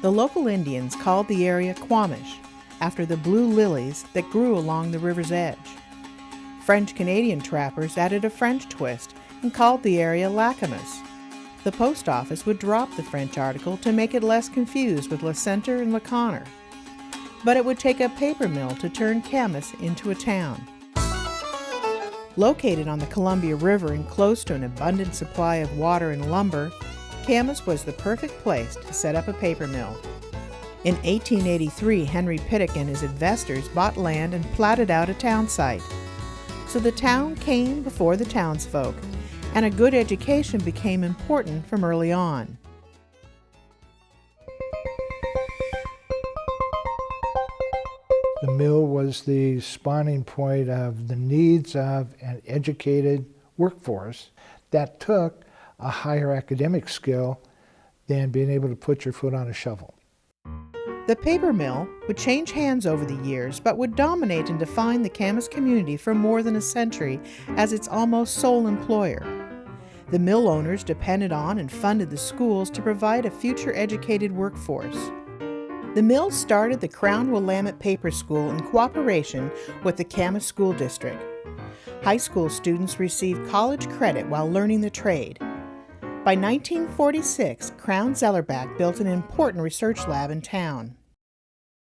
The local Indians called the area Quamish, after the blue lilies that grew along the river's edge. French-Canadian trappers added a French twist and called the area Camas. The post office would drop the French article to make it less confused with Le Centre and Le Conner. But it would take a paper mill to turn Camas into a town. Located on the Columbia River and close to an abundant supply of water and lumber, Camas was the perfect place to set up a paper mill. In 1883, Henry Pittock and his investors bought land and platted out a town site. So the town came before the townsfolk, and a good education became important from early on. The mill was the spawning point of the needs of an educated workforce that took a higher academic skill than being able to put your foot on a shovel. The paper mill would change hands over the years, but would dominate and define the Camas community for more than a century as its almost sole employer. The mill owners depended on and funded the schools to provide a future educated workforce. The mill started the Crown Willamette Paper School in cooperation with the Camas School District. High school students received college credit while learning the trade. By 1946, Crown Zellerbach built an important research lab in town.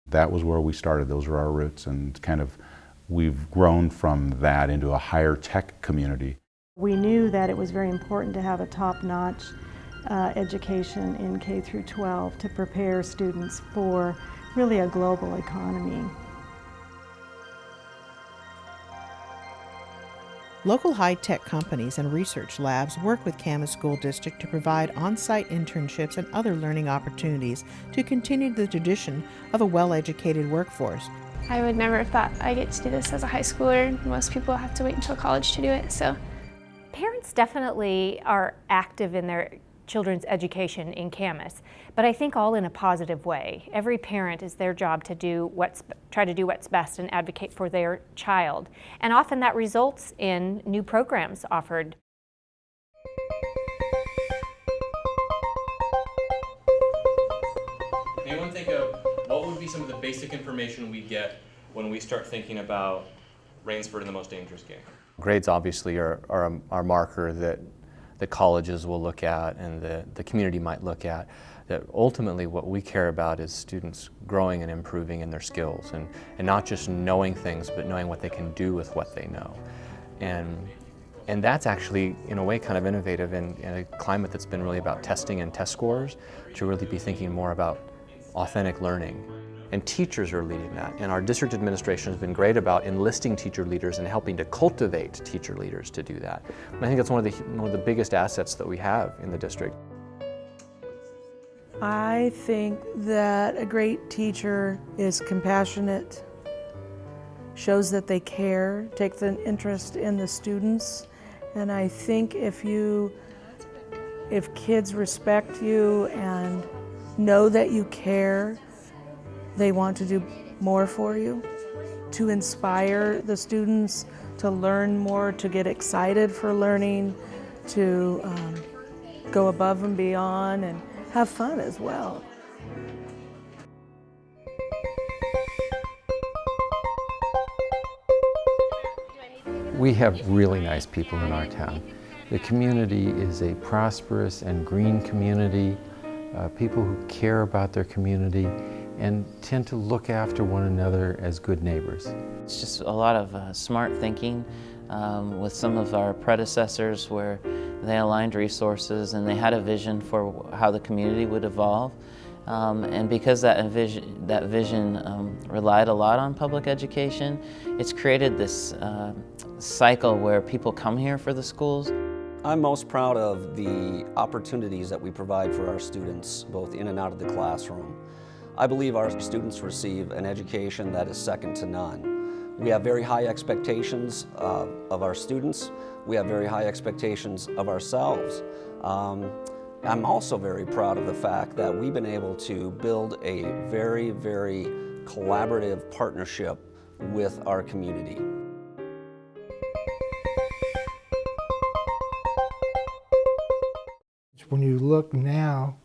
That was where we started. Those were our roots, and we've grown from that into a higher tech community. We knew that it was very important to have a top-notch education in K through 12 to prepare students for really a global economy. Local high-tech companies and research labs work with Camas School District to provide on-site internships and other learning opportunities to continue the tradition of a well-educated workforce. I would never have thought I'd get to do this as a high schooler. Most people have to wait until college to do it, so. Parents definitely are active in their children's education in Camas, but I think all in a positive way. Every parent is their job to try to do what's best and advocate for their child. And often that results in new programs offered. Anyone think of what would be some of the basic information we get when we start thinking about Rainsford in the most dangerous game? Grades obviously are a marker that the colleges will look at and the community might look at. That ultimately what we care about is students growing and improving in their skills and not just knowing things, but knowing what they can do with what they know. And that's actually, in a way, kind of innovative in a climate that's been really about testing and test scores, to really be thinking more about authentic learning. And teachers are leading that. And our district administration has been great about enlisting teacher leaders and helping to cultivate teacher leaders to do that. And I think that's one of the biggest assets that we have in the district. I think that a great teacher is compassionate, shows that they care, takes an interest in the students. And I think if kids respect you and know that you care, they want to do more for you. To inspire the students to learn more, to get excited for learning, to go above and beyond and have fun as well. We have really nice people in our town. The community is a prosperous and green community, people who care about their community and tend to look after one another as good neighbors. It's just a lot of smart thinking with some of our predecessors, where they aligned resources and they had a vision for how the community would evolve. And because that vision relied a lot on public education, it's created this cycle where people come here for the schools. I'm most proud of the opportunities that we provide for our students, both in and out of the classroom. I believe our students receive an education that is second to none. We have very high expectations of our students. We have very high expectations of ourselves. I'm also very proud of the fact that we've been able to build a very, very collaborative partnership with our community. When you look now,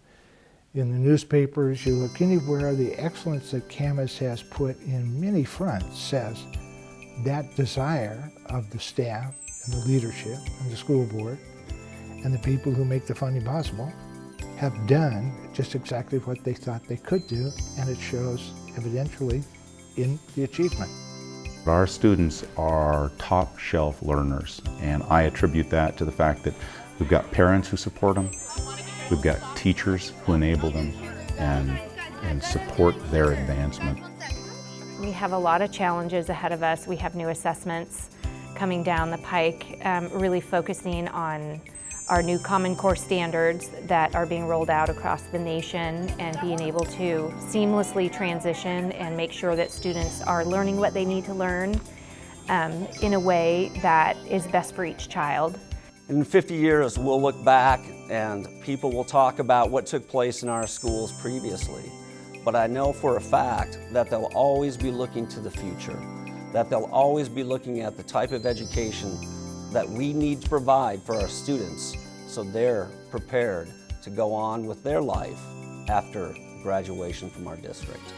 In the newspapers, you look anywhere, the excellence that Camas has put in many fronts says that desire of the staff and the leadership and the school board and the people who make the funding possible have done just exactly what they thought they could do, and it shows evidentially in the achievement. Our students are top shelf learners, and I attribute that to the fact that we've got parents who support them, we've got teachers who enable them and support their advancement. We have a lot of challenges ahead of us. We have new assessments coming down the pike, really focusing on our new Common Core standards that are being rolled out across the nation, and being able to seamlessly transition and make sure that students are learning what they need to learn in a way that is best for each child. In 50 years, we'll look back and people will talk about what took place in our schools previously. But I know for a fact that they'll always be looking to the future, that they'll always be looking at the type of education that we need to provide for our students so they're prepared to go on with their life after graduation from our district.